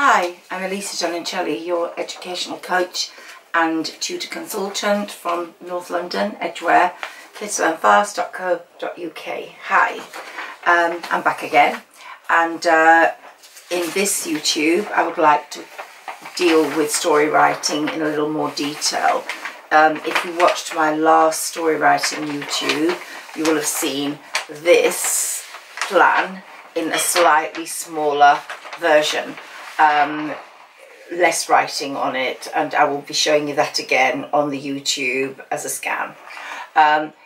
Hi, I'm Elisa Giannicelli, your educational coach and tutor consultant from North London, Edgware, kidslearnfast.co.uk. Hi, I'm back again, and in this YouTube I would like to deal with story writing in a little more detail. If you watched my last story writing YouTube, you will have seen this plan in a slightly smaller version. Less writing on it, and I will be showing you that again on the YouTube as a scan.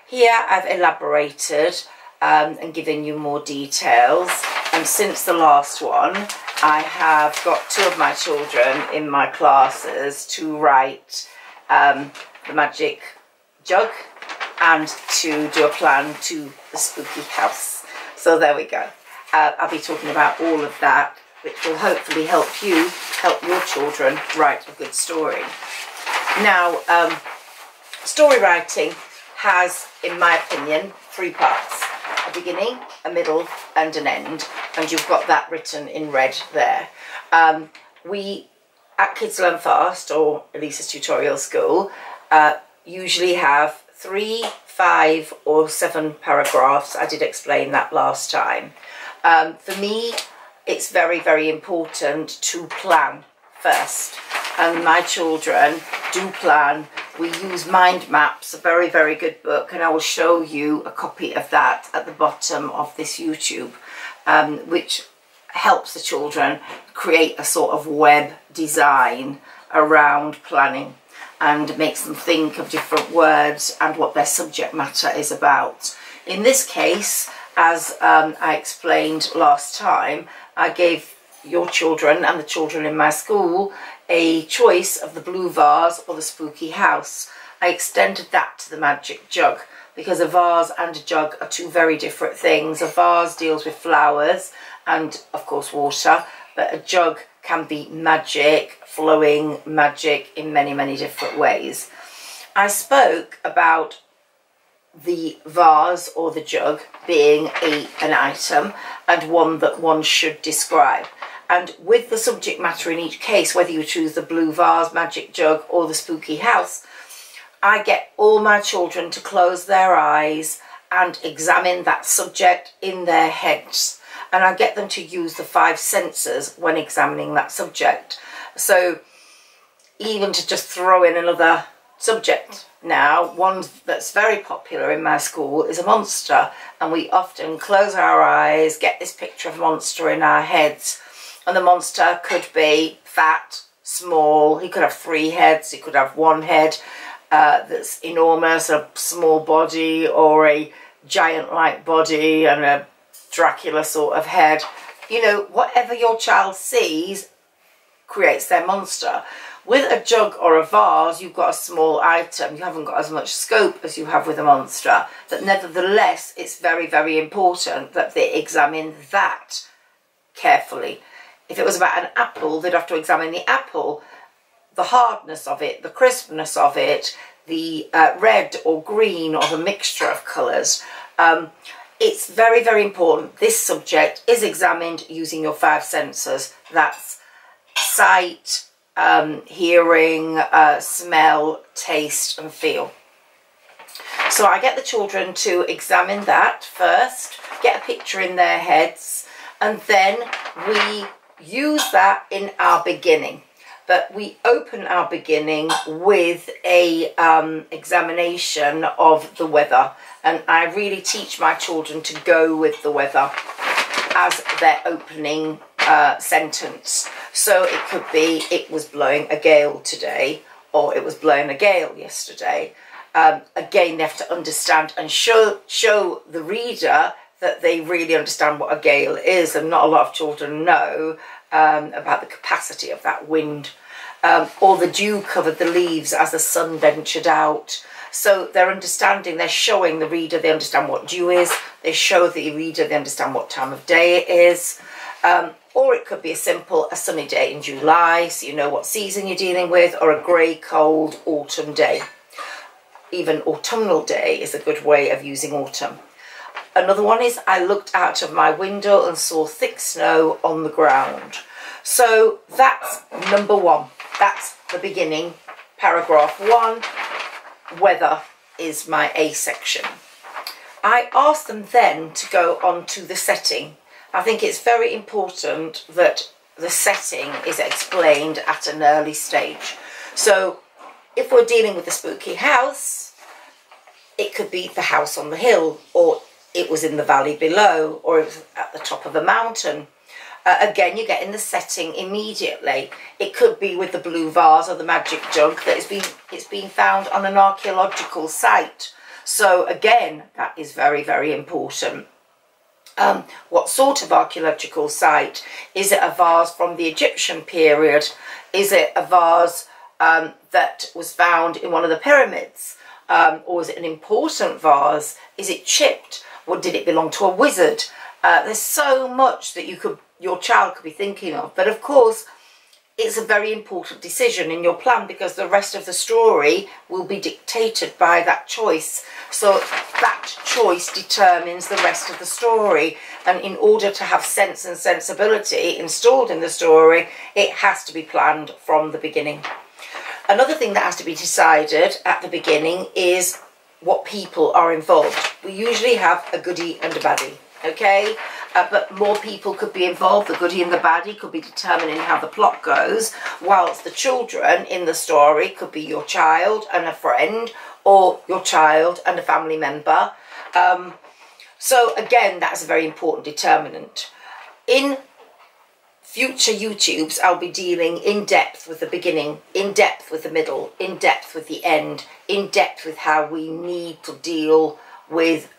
Here I've elaborated and given you more details, and since the last one I have got two of my children in my classes to write the magic jug and to do a plan to the spooky house. So there we go. I'll be talking about all of that, which will hopefully help your children write a good story. Now, story writing has, in my opinion, three parts: a beginning, a middle and an end, and you've got that written in red there. We at Kids Learn Fast, or Elisa's Tutorial School, usually have 3, 5 or 7 paragraphs. I did explain that last time. For me, it's very, very important to plan first, and my children do plan. We use mind maps, a very, very good book, and I will show you a copy of that at the bottom of this YouTube, which helps the children create a sort of web design around planning and makes them think of different words and what their subject matter is about. In this case, as I explained last time, I gave your children and the children in my school a choice of the blue vase or the spooky house. I extended that to the magic jug because a vase and a jug are two very different things. A vase deals with flowers and of course water, but a jug can be magic, flowing magic in many, many different ways. I spoke about the vase or the jug being an item and one that one should describe, and with the subject matter in each case, whether you choose the blue vase, magic jug or the spooky house, I get all my children to close their eyes and examine that subject in their heads, and I get them to use the 5 senses when examining that subject. So even to just throw in another subject now, one that's very popular in my school is a monster, and we often close our eyes, get this picture of a monster in our heads, and the monster could be fat, small, he could have 3 heads, he could have 1 head that's enormous, a small body, or a giant-like body and a Dracula sort of head. You know, whatever your child sees creates their monster. With a jug or a vase, you've got a small item. You haven't got as much scope as you have with a monster. But nevertheless, it's very, very important that they examine that carefully. If it was about an apple, they'd have to examine the apple, the hardness of it, the crispness of it, the red or green or the mixture of colours. It's very, very important. This subject is examined using your 5 senses. That's sight, hearing, smell, taste and feel. So I get the children to examine that first, get a picture in their heads, and then we use that in our beginning. But we open our beginning with a examination of the weather, and I really teach my children to go with the weather as their opening sentence. So it could be, it was blowing a gale today, or it was blowing a gale yesterday. Again, they have to understand and show the reader that they really understand what a gale is, and not a lot of children know about the capacity of that wind. Or the dew covered the leaves as the sun ventured out. So they're understanding, they're showing the reader they understand what dew is, they show the reader they understand what time of day it is. Or it could be a sunny day in July, so you know what season you're dealing with, or a grey, cold autumn day. Even autumnal day is a good way of using autumn. Another one is, I looked out of my window and saw thick snow on the ground. So that's number one. That's the beginning. Paragraph 1, weather is my A section. I asked them then to go on to the setting. I think it's very important that the setting is explained at an early stage. So if we're dealing with a spooky house, it could be the house on the hill, or it was in the valley below, or it was at the top of a mountain. Again, you get in the setting immediately. It could be with the blue vase or the magic jug that it's been found on an archaeological site. So again, that is very, very important. What sort of archaeological site? Is it a vase from the Egyptian period? Is it a vase that was found in one of the pyramids? Or is it an important vase? Is it chipped? Or did it belong to a wizard? There's so much that your child could be thinking of. But of course, it's a very important decision in your plan, because the rest of the story will be dictated by that choice. So that choice determines the rest of the story. And in order to have sense and sensibility installed in the story, it has to be planned from the beginning. Another thing that has to be decided at the beginning is what people are involved. We usually have a goodie and a baddie, okay? But more people could be involved. The goodie and the baddie could be determining how the plot goes, whilst the children in the story could be your child and a friend, or your child and a family member. So again, that's a very important determinant. In future YouTubes, I'll be dealing in depth with the beginning, in depth with the middle, in depth with the end, in depth with how we need to deal with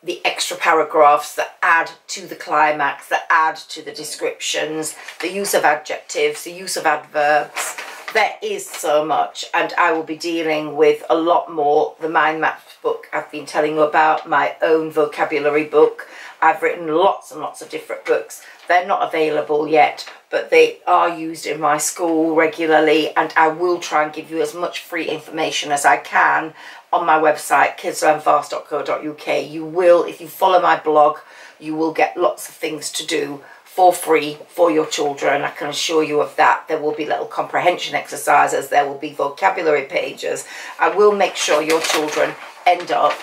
the extra paragraphs that add to the climax, that add to the descriptions, the use of adjectives, the use of adverbs. There is so much, and I will be dealing with a lot more. The Mind Maps book I've been telling you about, my own vocabulary book. I've written lots and lots of different books. They're not available yet, but they are used in my school regularly, and I will try and give you as much free information as I can on my website, kidslearnfast.co.uk. You will, if you follow my blog, you will get lots of things to do for free for your children. I can assure you of that. There will be little comprehension exercises. There will be vocabulary pages. I will make sure your children end up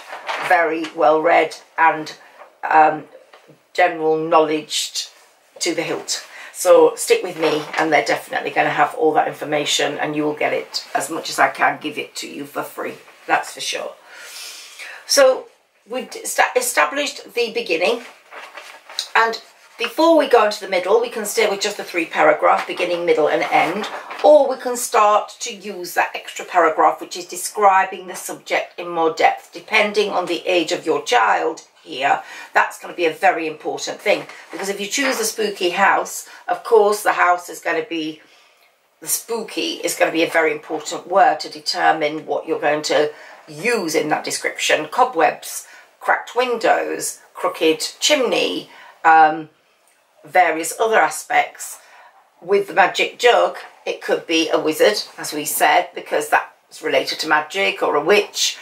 very well read and general knowledge to the hilt. So stick with me, and they're definitely going to have all that information, and you will get it as much as I can give it to you for free. That's for sure. So we've established the beginning, and before we go into the middle, we can stay with just the 3 paragraph, beginning, middle and end, or we can start to use that extra paragraph which is describing the subject in more depth, depending on the age of your child. Here, that's going to be a very important thing, because if you choose a spooky house, of course the house is going to be, the spooky is going to be a very important word to determine what you're going to use in that description. Cobwebs, cracked windows, crooked chimney, various other aspects. With the magic jug, it could be a wizard, as we said, because that's related to magic, or a witch.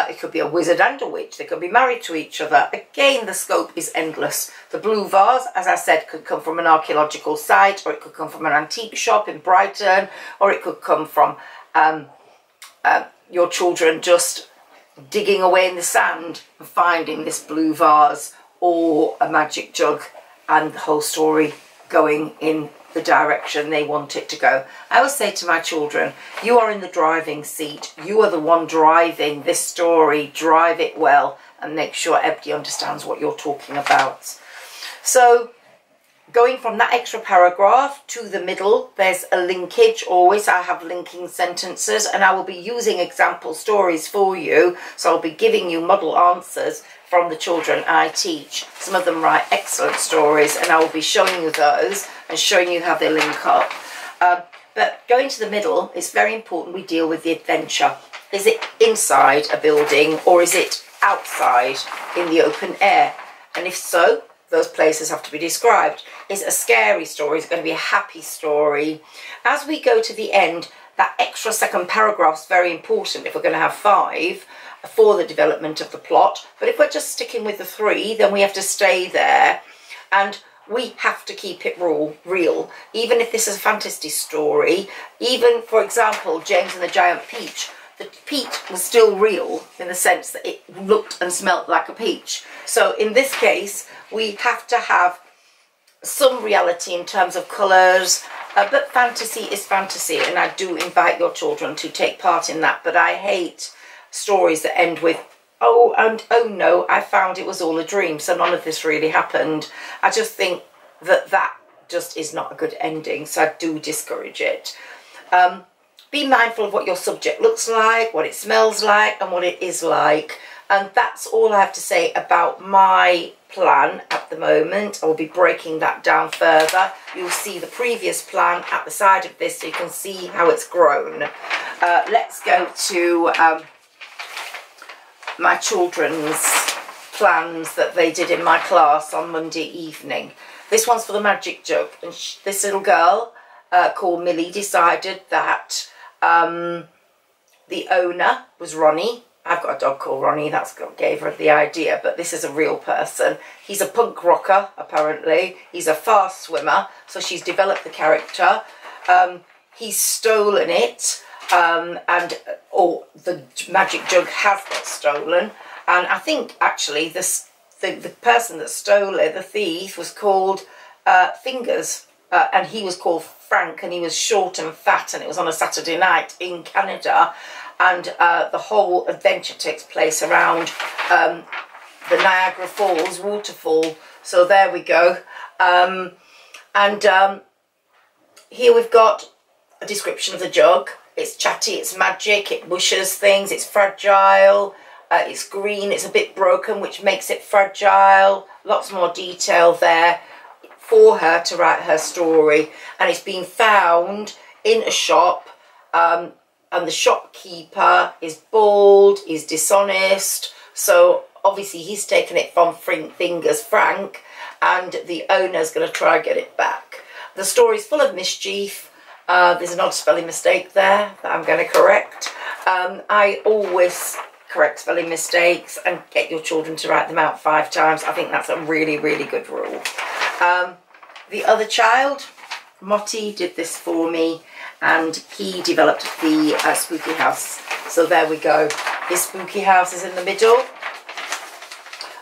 It could be a wizard and a witch. They could be married to each other. Again, the scope is endless. The blue vase, as I said, could come from an archaeological site, or it could come from an antique shop in Brighton, or it could come from your children just digging away in the sand and finding this blue vase or a magic jug, and the whole story going in the direction they want it to go. I always say to my children, you are in the driving seat. You are the one driving this story. Drive it well and make sure everybody understands what you're talking about. So going from that extra paragraph to the middle, there's a linkage. Always I have linking sentences, and I will be using example stories for you. So I'll be giving you model answers from the children I teach. Some of them write excellent stories, and I will be showing you those and showing you how they link up. But going to the middle, it's very important we deal with the adventure. Is it inside a building, or is it outside in the open air? And if so, those places have to be described. Is it a scary story? Is it going to be a happy story? As we go to the end, that extra second paragraph is very important if we're going to have 5 for the development of the plot. But if we're just sticking with the 3, then we have to stay there. And we have to keep it real. Even if this is a fantasy story, even, for example, James and the Giant Peach, the peach was still real in the sense that it looked and smelt like a peach. So in this case, we have to have some reality in terms of colours, but fantasy is fantasy, and I do invite your children to take part in that. But I hate stories that end with, oh, and oh no, I found it was all a dream, so none of this really happened. I just think that that just is not a good ending, so I do discourage it. Be mindful of what your subject looks like, what it smells like, and what it is like. And that's all I have to say about my plan at the moment. I will be breaking that down further. You'll see the previous plan at the side of this so you can see how it's grown. Let's go to my children's plans that they did in my class on Monday evening. This one's for the magic jug. And this little girl called Millie decided that the owner was Ronnie. I've got a dog called Ronnie, that's what gave her the idea, but this is a real person. He's a punk rocker, apparently. He's a fast swimmer, so she's developed the character. He's stolen it, or the magic jug has got stolen. And I think, actually, the person that stole it, the thief, was called Fingers. And he was called Frank, and he was short and fat, and it was on a Saturday night in Canada. And the whole adventure takes place around the Niagara Falls waterfall. So there we go. Here we've got a description of the jug. It's chatty, it's magic, it mushes things, it's fragile, it's green, it's a bit broken, which makes it fragile. Lots more detail there for her to write her story. And it's been found in a shop. And the shopkeeper is bald, is dishonest, so obviously he's taken it from Fingers Frank, and the owner's going to try and get it back. The story's full of mischief. There's an odd spelling mistake there that I'm going to correct. I always correct spelling mistakes and get your children to write them out 5 times. I think that's a really, really good rule. The other child, Motti, did this for me, and he developed the spooky house. So there we go. His spooky house is in the middle.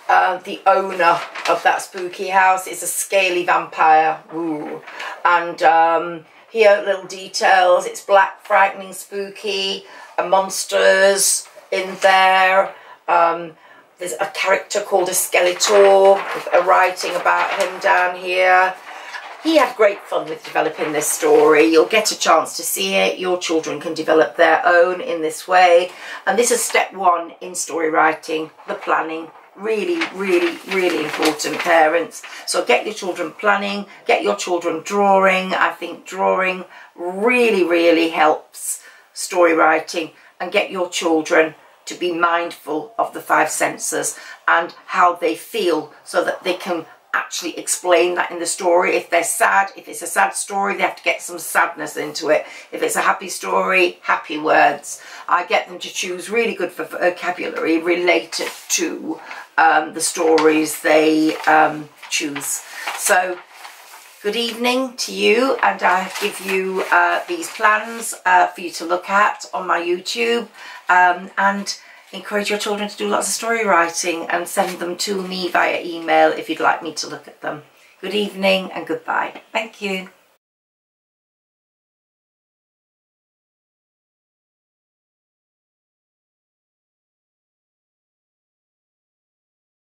The owner of that spooky house is a scaly vampire. Ooh. And here, little details. It's black, frightening, spooky, monsters in there. There's a character called a Skeletor with a writing about him down here. He had great fun with developing this story. You'll get a chance to see it. Your children can develop their own in this way. And this is step 1 in story writing, the planning. Really, really, really important, parents. So get your children planning, get your children drawing. I think drawing really, really helps story writing, and get your children to be mindful of the 5 senses and how they feel so that they can actually explain that in the story. If they're sad, if it's a sad story, they have to get some sadness into it. If it's a happy story, happy words. I get them to choose really good vocabulary related to the stories they choose. So good evening to you, and I give you these plans for you to look at on my YouTube, and encourage your children to do lots of story writing and send them to me via email if you'd like me to look at them. Good evening and goodbye. Thank you.